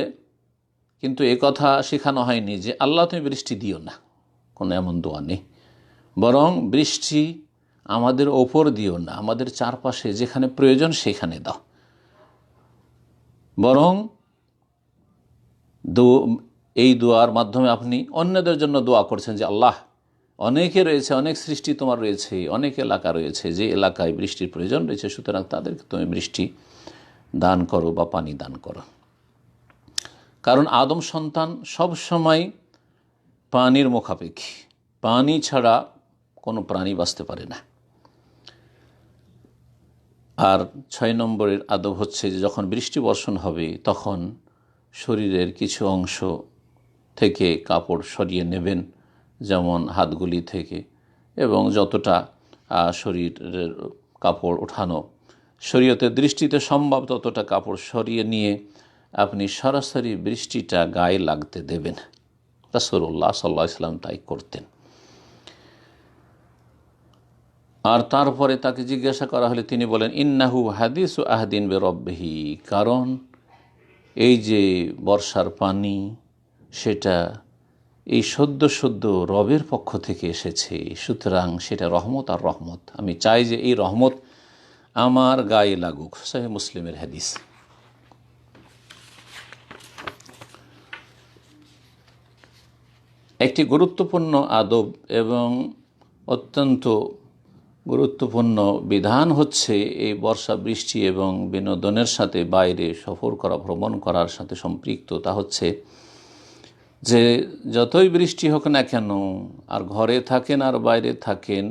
কিন্তু এ কথা শেখানো হয়নি যে আল্লাহ তুমি বৃষ্টি দিও না, কোনো এমন দোয়া নেই। বরং বৃষ্টি আমাদের ওপর দিও না, আমাদের চারপাশে যেখানে প্রয়োজন সেখানে দাও। বরং এই দোয়ার মাধ্যমে আপনি অন্যদের জন্য দোয়া করছেন যে আল্লাহ, অনেকে রয়েছে, অনেক সৃষ্টি তোমার রয়েছে, অনেক এলাকা রয়েছে যে এলাকায় বৃষ্টির প্রয়োজন রয়েছে, সুতরাং তাদেরকে তুমি বৃষ্টি দান করো বা পানি দান করো। কারণ আদম সন্তান সব সময় পানির মুখাপেক্ষী, পানি ছাড়া কোনো প্রাণী বাঁচতে পারে না। আর 6 নম্বরের আদব হচ্ছে যে যখন বৃষ্টি বর্ষণ হবে তখন শরীরের কিছু অংশ থেকে কাপড় সরিয়ে নেবেন, যেমন হাতগুলি থেকে, এবং যতটা শরীরের কাপড় ওঠানো শরীয়তের দৃষ্টিতে সম্ভব ততটা কাপড় সরিয়ে নিয়ে আপনি সরাসরি বৃষ্টিটা গায়ে লাগতে দেবেন। রাসূলুল্লাহ সাল্লাল্লাহু আলাইহি ওয়াসাল্লাম তাই করতেন। আর তারপরে তাকে জিজ্ঞাসা করা হলে তিনি বলেন ইন্নাহু হাদিসু আহদিন বে রব্বিহি, কারণ এই যে বর্ষার পানি সেটা এই সদ্য সদ্য রবের পক্ষ থেকে এসেছে, সুতরাং সেটা রহমত আর রহমত। আমি চাই যে এই রহমত আমার গায়ে লাগুক। সহিহ মুসলিমের হাদিস। একটি গুরুত্বপূর্ণ আদব এবং অত্যন্ত গুরুত্বপূর্ণ বিধান হচ্ছে এই বর্ষা বৃষ্টি এবং বিনোদনের সাথে বাইরে সফর করা, ভ্রমণ করার সাথে সম্পৃক্ত। তা হচ্ছে যে যতই বৃষ্টি হোক না কেন, আর ঘরে থাকেন আর বাইরে থাকেন,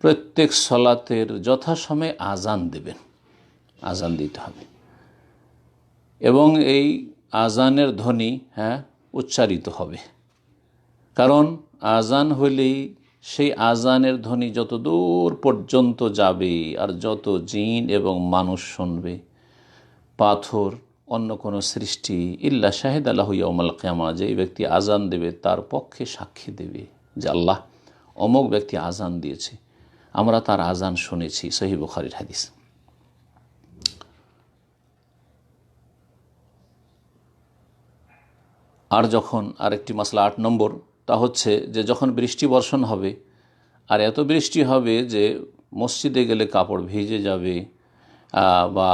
প্রত্যেক সলাতের যথাসময়ে আজান দেবেন, আজান দিতে হবে। এবং এই আজানের ধ্বনি উচ্চারিত হবে, কারণ আজান হলেই সেই আজানের ধ্বনি যত দূর পর্যন্ত যাবে আর যত জিন এবং মানুষ শুনবে, পাথর অন্য কোনো সৃষ্টি ইল্লা শাহিদ আল্লাহু ইয়াউমাল কিয়ামা, যে ব্যক্তি আজান দেবে তার পক্ষে সাক্ষী দেবে যে আল্লাহ অমুক ব্যক্তি আজান দিয়েছে, আমরা তার আজান শুনেছি। সহিহ বুখারীর হাদিস। আর যখন আরেকটি মাসলা 8 নম্বর, তা হচ্ছে যে যখন বৃষ্টি বর্ষণ হবে আর এত বৃষ্টি হবে যে মসজিদে গেলে কাপড় ভিজে যাবে বা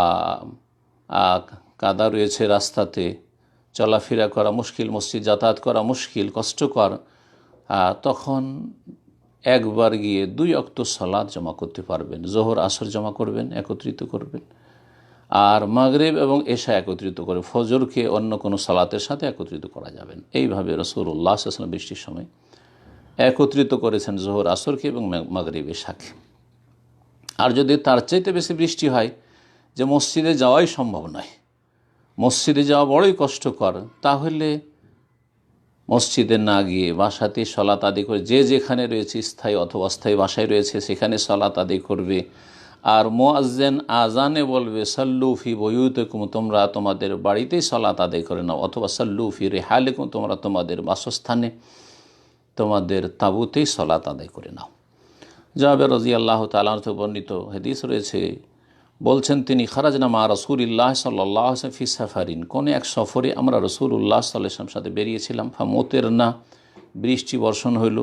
কাদা রয়েছে রাস্তাতে, চলাফেরা করা মুশকিল, মসজিদ যাতায়াত করা মুশকিল, কষ্টকর, তখন একবার গিয়ে 2 ওয়াক্ত সালাত জমা করতে পারবেন। জোহর আসর জমা করবেন, একত্রিত করবেন, আর মাগরিব এবং এশা একত্রিত করে, ফজরকে অন্য কোনো সালাতের সাথে একত্রিত করা যাবেন। এইভাবে রাসূলুল্লাহ সাল্লাল্লাহু আলাইহি ওয়াসাল্লাম বৃষ্টির সময় একত্রিত করেছেন জোহর আসরকে এবং মাগরিব এশাকে। আর যদি তার চাইতে বেশি বৃষ্টি হয় যে মসজিদে যাওয়াই সম্ভব নয়, মসজিদে যাওয়া বড়ই কষ্টকর, তাহলে মসজিদে না গিয়ে বাসাতে সালাত আদায় করে, যে যেখানে রয়েছে স্থায়ী অথবা অস্থায়ী বাসায় রয়েছে সেখানে সালাত আদায় করবে। আর মুয়াজ্জিন আজানে বলবে সাল্লু ফি বুয়ুতিকুম, তোমরা তোমাদের বাড়িতেই সালাত আদায় করে নাও, অথবা সাল্লু ফি রিহালিকুম, তোমরা তোমাদের বাসস্থানে তোমাদের তাঁবুতেই সালাত আদায় করে নাও। জাবের রাদিয়াল্লাহু তাআলা থেকে বর্ণিত হাদিস রয়েছে, বলছেন তিনি খারাজনা মা রাসূলিল্লাহ সাল্লাল্লাহু আলাইহি ওয়াসাল্লাম ফি সাফারিন, কোন এক সফরে আমরা রাসূলুল্লাহ সাল্লাল্লাহু আলাইহি ওয়াসাল্লামের সাথে বেরিয়েছিলাম। ফামুতিরনা, বৃষ্টি বর্ষণ হইল।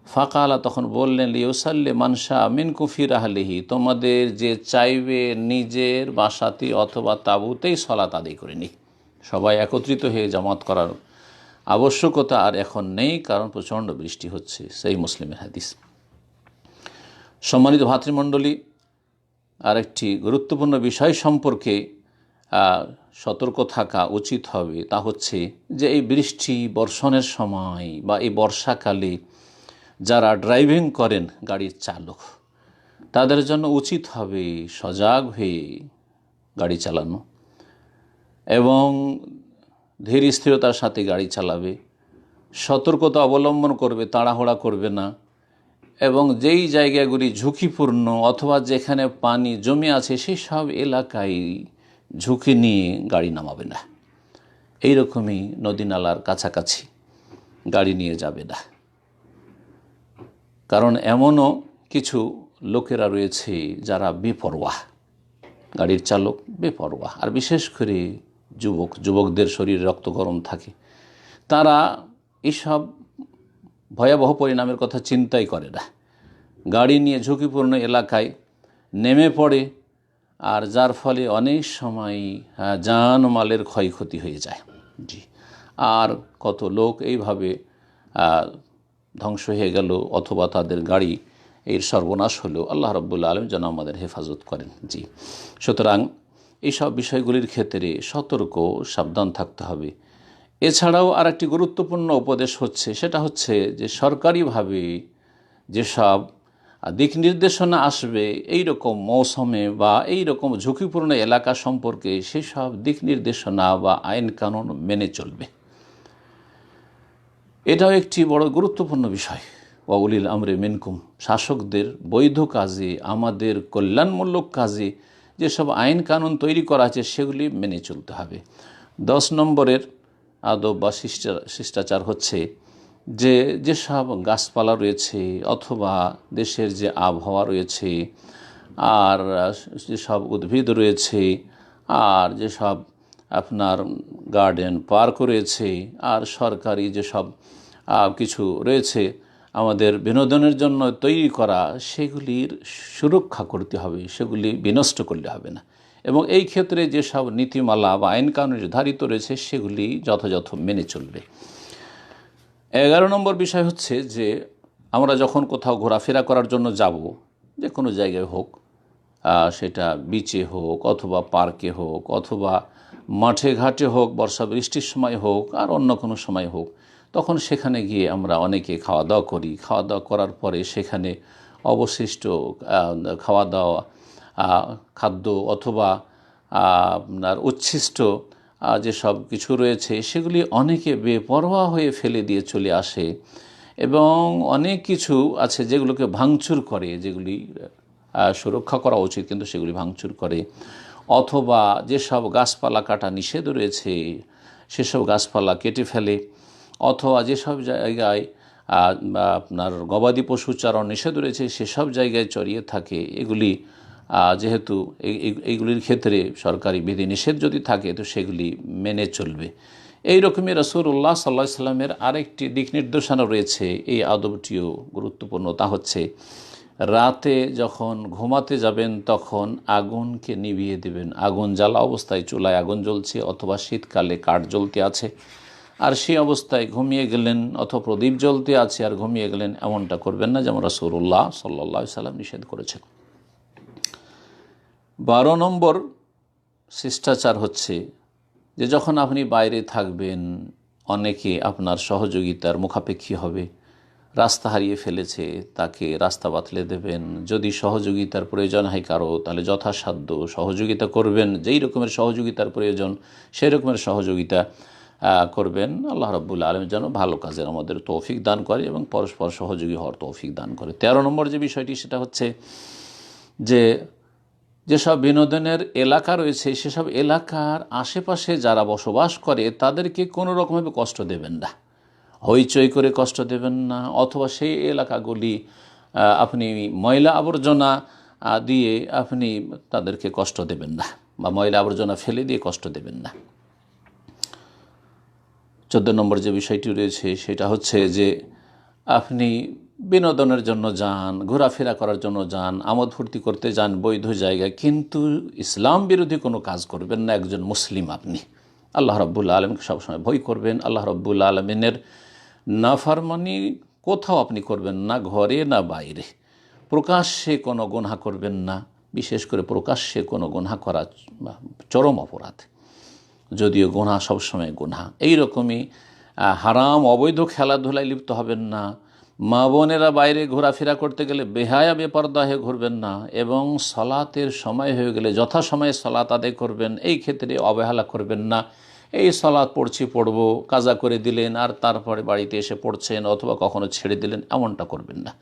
ফাকালা, তখন বললেন লিউসাল্লি মানশা মিনকুম ফি রাহলিহি, তোমাদের যে চাইবে নিজের বাসাতে অথবা তাঁবুতেই সালাত আদায় করে নি। সবাই একত্রিত হয়ে জামাত করার আবশ্যকতা আর এখন নেই, কারণ প্রচণ্ড বৃষ্টি হচ্ছে। সেই মুসলিমের হাদিস। সম্মানিত ভাতৃমণ্ডলী, আরেকটি গুরুত্বপূর্ণ বিষয় সম্পর্কে সতর্ক থাকা উচিত হবে, তা হচ্ছে যে এই বৃষ্টি বর্ষণের সময় বা এই বর্ষাকালে যারা ড্রাইভিং করেন, গাড়ির চালক, তাদের জন্য উচিত হবে সজাগ হয়ে গাড়ি চালানো এবং ধীর স্থিরতার সাথে গাড়ি চালাবে, সতর্কতা অবলম্বন করবে, তাড়াহুড়া করবে না, এবং যেই জায়গাগুলি ঝুঁকিপূর্ণ অথবা যেখানে পানি জমে আছে সেই সব এলাকায় ঝুঁকি নিয়ে গাড়ি নামাবে না। এইরকমই নদী নালার কাছাকাছি গাড়ি নিয়ে যাবে না, কারণ এমনও কিছু লোকেরা রয়েছে যারা বেপরোয়া, গাড়ির চালক বেপরোয়া। আর বিশেষ করে যুবকদের শরীরে রক্ত গরম থাকে, তারা এসব ভয়াবহ পরিণামের কথা চিন্তাই করে না। গাড়ি নিয়ে ঝুঁকিপূর্ণ এলাকায় নেমে পড়ে, আর যার ফলে অনেক সময় জান মালের ক্ষয়ক্ষতি হয়ে যায়। জি, আর কত লোক এইভাবে ধ্বংস হয়ে গেল অথবা তাদের গাড়ি এর সর্বনাশ হলো। আল্লাহ রাব্বুল আলামিন যেন আমাদের হেফাজত করেন। জি, সুতরাং এইসব বিষয়গুলির ক্ষেত্রে সতর্ক সাবধান থাকতে হবে। এছাড়াও আর একটি গুরুত্বপূর্ণ উপদেশ হচ্ছে, সেটা হচ্ছে যে সরকারিভাবে যেসব দিক নির্দেশনা আসবে এই রকম মৌসুমে বা এই রকম ঝুঁকিপূর্ণ এলাকা সম্পর্কে, সেসব দিক নির্দেশনা বা আইন কানুন মেনে চলবে। এটাও একটি বড় গুরুত্বপূর্ণ বিষয়। ওয়া উলিল আমরে মিনকুম, শাসকদের বৈধ কাজে, আমাদের কল্যাণমূলক কাজে যেসব আইন কানুন তৈরি করা আছে সেগুলি মেনে চলতে হবে। 10 নম্বরের আদব বা শিষ্টাচার হচ্ছে যে যেসব গাছপালা রয়েছে অথবা দেশের যে আবহাওয়া রয়েছে, আর যেসব উদ্ভিদ রয়েছে, আর যেসব আপনার গার্ডেন পার্ক রয়েছে, আর সরকারি যেসব কিছু রয়েছে আমাদের বিনোদনের জন্য তৈরি করা, সেগুলির সুরক্ষা করতে হবে, সেগুলি বিনষ্ট করলে হবে না। এবং এই ক্ষেত্রে যেসব নীতিমালা বা আইনকানুন নির্ধারিত রয়েছে সেগুলি যথাযথ মেনে চলবে। 11 নম্বর বিষয় হচ্ছে যে আমরা যখন কোথাও ঘোরাফেরা করার জন্য যাব, যে কোনো জায়গায় হোক, সেটা বিচে হোক অথবা পার্কে হোক অথবা মাঠে ঘাটে হোক, বর্ষা বৃষ্টির সময় হোক আর অন্য কোনো সময় হোক, তখন সেখানে গিয়ে আমরা অনেকে খাওয়া দাওয়া করি। খাওয়া দাওয়া করার পরে সেখানে অবশিষ্ট খাওয়া দাওয়া খাদ্য অথবা আপনার উচ্ছিষ্ট যেসব কিছু রয়েছে সেগুলি অনেকে বেপরোয়া হয়ে ফেলে দিয়ে চলে আসে, এবং অনেক কিছু আছে যেগুলোকে ভাঙচুর করে, যেগুলি সুরক্ষা করা উচিত কিন্তু সেগুলি ভাঙচুর করে। অথবা যেসব গাছপালা কাটা নিষেধ রয়েছে সেসব গাছপালা কেটে ফেলে, অথবা যেসব জায়গায় আপনার গবাদি পশু চারণ নিষেধ রয়েছে সেসব জায়গায় চড়িয়ে থাকে। এগুলি যেহেতু এইগুলির ক্ষেত্রে সরকারি বিধি নিষেধ যদি থাকে তো সেগুলি মেনে চলবে। এই রকমই রাসূলুল্লাহ সাল্লাল্লাহু আলাইহি সাল্লামের আরেকটি দিক নির্দেশনা রয়েছে, এই আদবটিও গুরুত্বপূর্ণ। তা হচ্ছে রাতে যখন ঘুমাতে যাবেন তখন আগুনকে নিভিয়ে দেবেন। আগুন জ্বালা অবস্থায় চুলায় আগুন জ্বলছে অথবা শীতকালে কাঠ জ্বলতে আছে, আর সেই অবস্থায় ঘুমিয়ে গেলেন, অথবা প্রদীপ জ্বলতে আছে আর ঘুমিয়ে গেলেন, এমনটা করবেন না, যেমন রাসূলুল্লাহ সাল্লাল্লাহু আলাইহি সাল্লাম নিষেধ করেছেন। 12 নম্বর শিষ্টাচার হচ্ছে যে যখন আপনি বাইরে থাকবেন, অনেকে আপনার সহযোগিতার মুখাপেক্ষী হবে। রাস্তা হারিয়ে ফেলেছে, তাকে রাস্তা বাতলে দেবেন। যদি সহযোগিতার প্রয়োজন হয় কারো, তাহলে যথাসাধ্য সহযোগিতা করবেন। যেই রকমের সহযোগিতার প্রয়োজন সেই রকমের সহযোগিতা করবেন। আল্লাহ রাব্বুল আলামিন যেন ভালো কাজের আমাদের তৌফিক দান করে এবং পরস্পর সহযোগী হওয়ার তৌফিক দান করে। 13 নম্বর যে বিষয়টি সেটা হচ্ছে যে যেসব বিনোদনের এলাকা রয়েছে সেসব এলাকার আশেপাশে যারা বসবাস করে তাদেরকে কোনো রকমভাবে কষ্ট দেবেন না, হইচই করে কষ্ট দেবেন না, অথবা সেই এলাকাগুলি আপনি ময়লা আবর্জনা দিয়ে আপনি তাদেরকে কষ্ট দেবেন না, বা ময়লা আবর্জনা ফেলে দিয়ে কষ্ট দেবেন না। 14 নম্বর যে বিষয়টি রয়েছে সেটা হচ্ছে যে আপনি বিনোদনের জন্য যান, ঘোরাফেরা করার জন্য যান, আমোদ ফুর্তি করতে যান বৈধ জায়গায়, কিন্তু ইসলাম বিরোধী কোনো কাজ করবেন না। একজন মুসলিম আপনি আল্লাহ রাব্বুল আলামিনকে সবসময় ভয় করবেন। আল্লাহ রাব্বুল আলামিনের নাফরমানি কোথাও আপনি করবেন না, ঘরে না বাইরে। প্রকাশ্যে কোনো গুনাহ করবেন না, বিশেষ করে প্রকাশ্যে কোনো গুনাহ করা চরম অপরাধ, যদিও গুনাহ সবসময় গুনাহ। এইরকমই হারাম অবৈধ খেলাধুলায় লিপ্ত হবেন না। মা বোনেরা বাইরে ঘোরাফেরা করতে গেলে বেহায়া বেপরদা হয়ে ঘুরবেন না, এবং সলাতের সময় হয়ে গেলে যথাসময়ে সলাত আদায় করবেন। এই ক্ষেত্রে অবহেলা করবেন না। এই সলাত পড়ব কাজা করে দিলেন আর তারপরে বাড়িতে এসে পড়ছেন, অথবা কখনো ছেড়ে দিলেন, এমনটা করবেন না।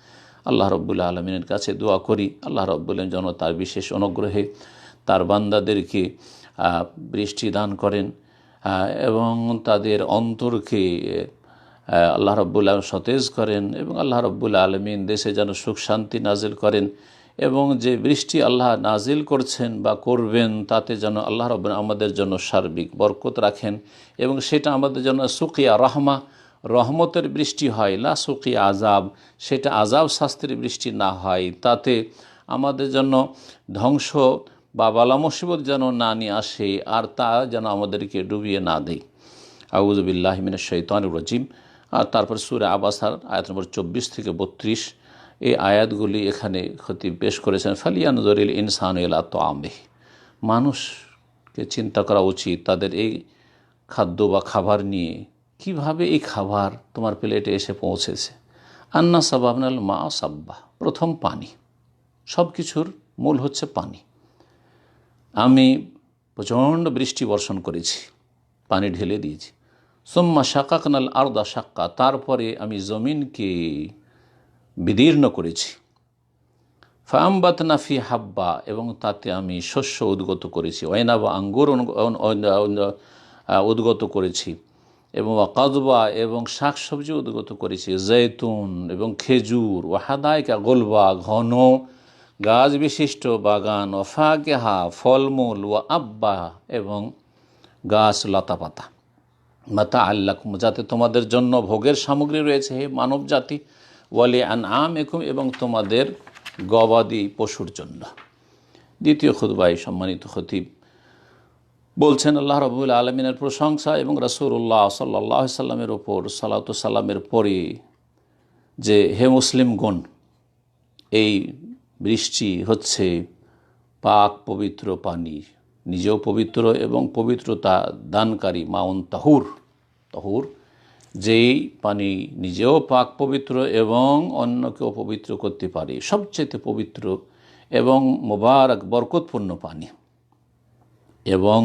আল্লাহ রাব্বুল আলামিনের কাছে দোয়া করি আল্লাহ রাব্বুল আলামিন যেন তার বিশেষ অনুগ্রহে তার বান্দাদেরকে বৃষ্টি দান করেন এবং তাদের অন্তরকে আল্লাহ রাব্বুল আলামিন সতেজ করেন, এবং আল্লাহ রাব্বুল আলামিন দেশে যেন সুখ শান্তি নাজিল করেন। এবং যে বৃষ্টি আল্লাহ নাজিল করছেন বা করবেন তাতে যেন আল্লাহ রাব্বুল আমাদের জন্য সার্বিক বরকত রাখেন এবং সেটা আমাদের জন্য সুকিয়া রহমা, রহমতের বৃষ্টি হয়, লা সুকিয়া আজাব, সেটা আজাব শাস্তির বৃষ্টি না হয়, তাতে আমাদের জন্য ধ্বংস বা বালা মুসিবত যেন না নিয়ে আসে আর তা যেন আমাদেরকে ডুবিয়ে না দেয়। আউযু বিল্লাহি মিনাশ শাইতানির রাজিম। আর তারপর সূরা আবাসার আয়াত নম্বর 24 থেকে 32 এই আয়াতগুলি এখানে খতিব পেশ করেছেন। ফালিয়ানজুরিল ইনসানু ইলা তাআমিহি, মানুষকে চিন্তা করা উচিত তাদের এই খাদ্য বা খাবার নিয়ে, কিভাবে এই খাবার তোমার প্লেটে এসে পৌঁছেছে। আন্না সাবাবনাল মা সাব্বা, প্রথম পানি, সব কিছুর মূল হচ্ছে পানি। আমি প্রচণ্ড বৃষ্টি বর্ষণ করেছি, পানি ঢেলে দিয়েছি। সুম্মা শাকাকনাল আরদা শাক্কা, তারপরে আমি জমিনকে বিদীর্ণ করেছি। ফাআমবাতনা ফি হাব্বা, এবং তাতে আমি শস্য উদ্গত করেছি। ওয়াইনাবা, আঙ্গুর উদ্গত করেছি, এবং কাজবা, এবং শাকসবজি উদ্গত করেছি। জৈতুন, এবং খেজুর। ওয়াহাদাইকা গোলবা, ঘন গাছ বিশিষ্ট বাগান। ও ফাকেহা, ফলমূল। ও আব্বা, এবং গাছ লতাপাতা। মাতা আল্লাকুম, যাতে তোমাদের জন্য ভোগের সামগ্রী রয়েছে হে মানব জাতি। ওয়ালি আনআমিকুম, এবং তোমাদের গবাদি পশুর জন্য। দ্বিতীয় খুতবায় সম্মানিত খতিব বলছেন আল্লাহ রাব্বুল আলামিনের প্রশংসা এবং রাসূলুল্লাহ সাল্লাল্লাহু আলাইহি সাল্লামের ওপর সালাতু সালামের পরে যে হে মুসলিমগণ, এই বৃষ্টি হচ্ছে পাক পবিত্র পানি, নিজেও পবিত্র এবং পবিত্রতা দানকারী মাউন তাহুর, তাহুর, যেই পানি নিজেও পাক পবিত্র এবং অন্যকেও পবিত্র করতে পারে, সবচেয়ে পবিত্র এবং মোবারক বরকতপূর্ণ পানি এবং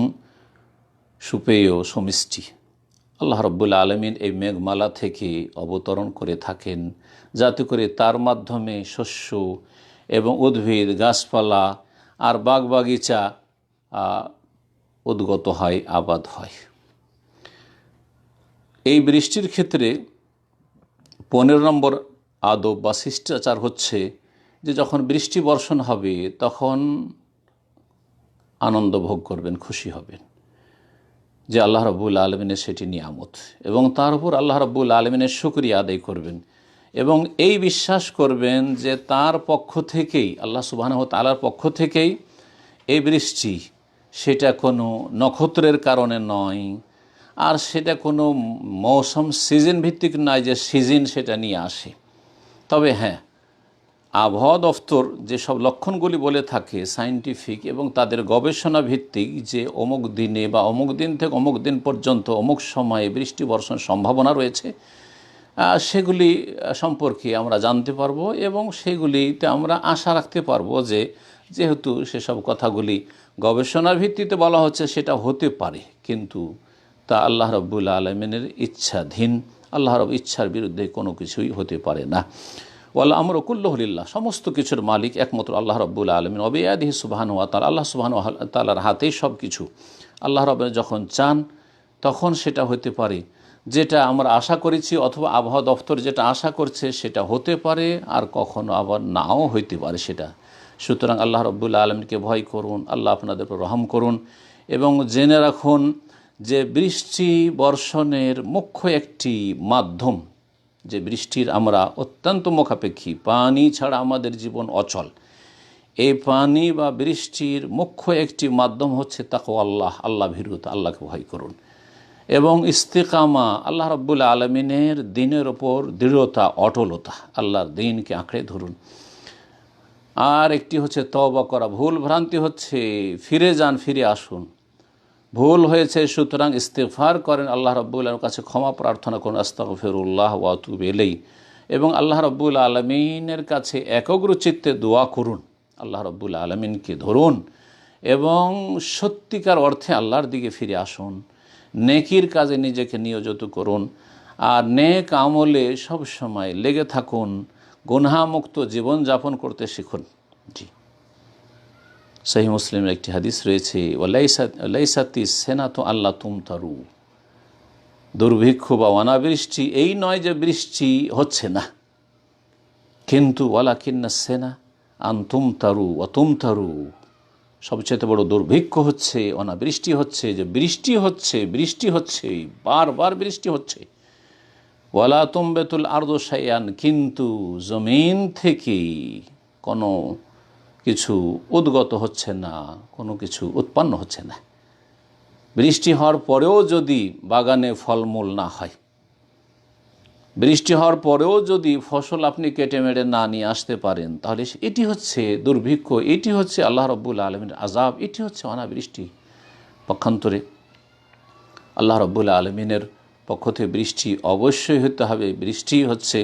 সুপেয় সমিষ্টি আল্লাহ রাব্বুল আলামিন এই মেঘমালা থেকে অবতরণ করে থাকেন, যাতে করে তার মাধ্যমে শস্য এবং উদ্ভিদ, গাছপালা আর বাগবাগিচা উদ্গত হয়, আবাদ হয়। এই বৃষ্টির ক্ষেত্রে 15 নম্বর আদব বা শিষ্টাচার হচ্ছে যে যখন বৃষ্টি বর্ষণ হবে তখন আনন্দ ভোগ করবেন, খুশি হবেন যে আল্লাহ রাব্বুল আলামিনের সেটি নিয়ামত, এবং তার উপর আল্লাহ রাব্বুল আলামিনের শুকরিয়া আদায় করবেন এবং এই বিশ্বাস করবেন যে তার পক্ষ থেকেই, আল্লাহ সুবহানাহু ওয়া তাআলার পক্ষ থেকেই এই বৃষ্টি, সেটা কোনো নক্ষত্রের কারণে নয়, আর সেটা কোনো মৌসুম সিজন ভিত্তিক নয় যে সিজন সেটা নিয়ে আসে। তবে হ্যাঁ, আবহাওয়া দফতর যেসব লক্ষণগুলি বলে থাকে সায়েন্টিফিক এবং তাদের গবেষণা ভিত্তিক, যে অমুক দিনে বা অমুক দিন থেকে অমুক দিন পর্যন্ত অমুক সময়ে বৃষ্টি বর্ষণের সম্ভাবনা রয়েছে, সেগুলি সম্পর্কে আমরা জানতে পারবো এবং সেগুলিতে আমরা আশা রাখতে পারবো যে যেহেতু সেসব কথাগুলি গবেষণার ভিত্তিতে বলা হচ্ছে সেটা হতে পারে, কিন্তু তা আল্লাহ রাব্বুল আলামিনের ইচ্ছাধীন, আল্লাহ রাব্বুল ইচ্ছার বিরুদ্ধে কোনো কিছুই হতে পারে না। ওয়াল আমরু কুল্লুহু লিল্লাহ, সমস্ত কিছুর মালিক একমাত্র আল্লাহ রাব্বুল আলামিন। ওয়া বিয়াদিহি সুবহানাহু ওয়া তাআলা, আল্লাহ সুবহানাহু ওয়া তাআলার হাতেই সব কিছু। আল্লাহ রাব্বুল যখন চান তখন সেটা হতে পারে যেটা আমরা আশা করেছি, অথবা আবহাওয়া দফতর যেটা আশা করছে সেটা হতে পারে, আর কখনো আবার নাও হইতে পারে সেটা। সুতরাং আল্লাহ রাব্বুল আলামিনকে ভয় করুন, আল্লাহ আপনাদের উপর রহম করুন এবং জেনে রাখুন যে বৃষ্টি বর্ষণের মুখ্য একটি মাধ্যম, যে বৃষ্টির আমরা অত্যন্ত মুখাপেক্ষী, পানি ছাড়া আমাদের জীবন অচল। এই পানি বা বৃষ্টির মুখ্য একটি মাধ্যম হচ্ছে তাকওয়া আল্লাহ, আল্লাহ ভীরুতা, আল্লাহকে ভয় করুন এবং ইস্তিকামা, আল্লাহ রাব্বুল আলামিনের দ্বীনের ওপর দৃঢ়তা, অটলতা, আল্লাহর দ্বীনকে আঁকড়ে ধরুন। আর একটি হচ্ছে তওবা করা, ভুল ভ্রান্তি হচ্ছে ফিরে যান, ফিরে আসুন, ভুল হয়েছে সুতরাং ইস্তিগফার করেন, আল্লাহ রাব্বুল আলামিনের কাছে ক্ষমা প্রার্থনা করুন, আস্তাগফিরুল্লাহ ওয়া আতুবু ইলাইহি, এবং আল্লাহ রাব্বুল আলামিনের কাছে একগ্র চিত্তে দোয়া করুন, আল্লাহ রাব্বুল আলামিনকে ধরুন এবং সত্যিকার অর্থে আল্লাহর দিকে ফিরে আসুন, নেকির কাজে নিজেকে নিয়োজিত করুন আর নেক আমলে সব সময় লেগে থাকুন, গুনাহমুক্ত জীবন যাপন করতে শিখুন। জি, সহিহ মুসলিমের একটি হাদিস রয়েছে, লাইসাতি সেনাতু আল্লাহ তুমতারু, দুর্ভিক্ষ বা অনাবৃষ্টি এই নয় যে বৃষ্টি হচ্ছে না, কিন্তু ওয়ালাকিন্না সেনা আনতুম তারু অতুম তারু, সবচেয়ে বড় দুর্ভিক্ষ হচ্ছে অনাবৃষ্টি হচ্ছে, যে বৃষ্টি হচ্ছে বারবার বৃষ্টি হচ্ছে। ওয়ালা তুমবেতুল আরদু শাইআন, কিন্তু জমিন থেকে কোনো কিছু উদ্গত হচ্ছে না, কোনো কিছু উৎপন্ন হচ্ছে না। বৃষ্টি হওয়ার পরেও যদি বাগানে ফলমূল না হয়, বৃষ্টি হওয়ার পরেও যদি ফসল আপনি কেটে মেরে না নিয়ে আসতে পারেন, তাহলে এটি হচ্ছে দুর্ভিক্ষ, এটি হচ্ছে আল্লাহ রাব্বুল আলামিনের আযাব, এটি হচ্ছে অনাবৃষ্টি। পক্ষান্তরে আল্লাহ রাব্বুল আলামিনের পক্ষ থেকে বৃষ্টি অবশ্যই হতে হবে। বৃষ্টি হচ্ছে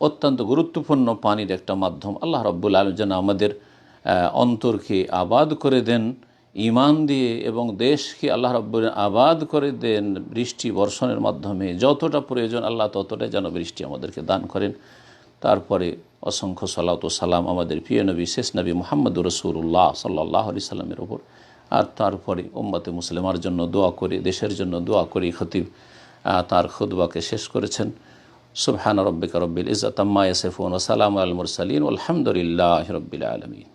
অত্যন্ত গুরুত্বপূর্ণ পানির একটা মাধ্যম। আল্লাহ রাব্বুল আলামিন যেন আমাদের অন্তরকে আবাদ করে দেন ঈমান দিয়ে, এবং দেশকে আল্লাহ রাব্বুল আবাদ করে দেন বৃষ্টি বর্ষণের মাধ্যমে। যতটা প্রয়োজন আল্লাহ ততটাই যেন বৃষ্টি আমাদেরকে দান করেন। তারপরে অসংখ্য সালাত ও সালাম আমাদের প্রিয় নবী শেষ নবী মুহাম্মদুর রাসূলুল্লাহ সাল্লাল্লাহু আলাইহি সাল্লামের ওপর। আর তারপরে উম্মতে মুসলিমার জন্য দোয়া করে, দেশের জন্য দোয়া করে খতিব তার খুতবাকে শেষ করেছেন। সুবহান রাব্বিকা রব্বিল ইজ্জাতি আম্মা ইয়াসিফুন ওয়া সালামুন আলাল মুরসালিন ওয়ালহামদুলিল্লাহি রাব্বিল আলামিন।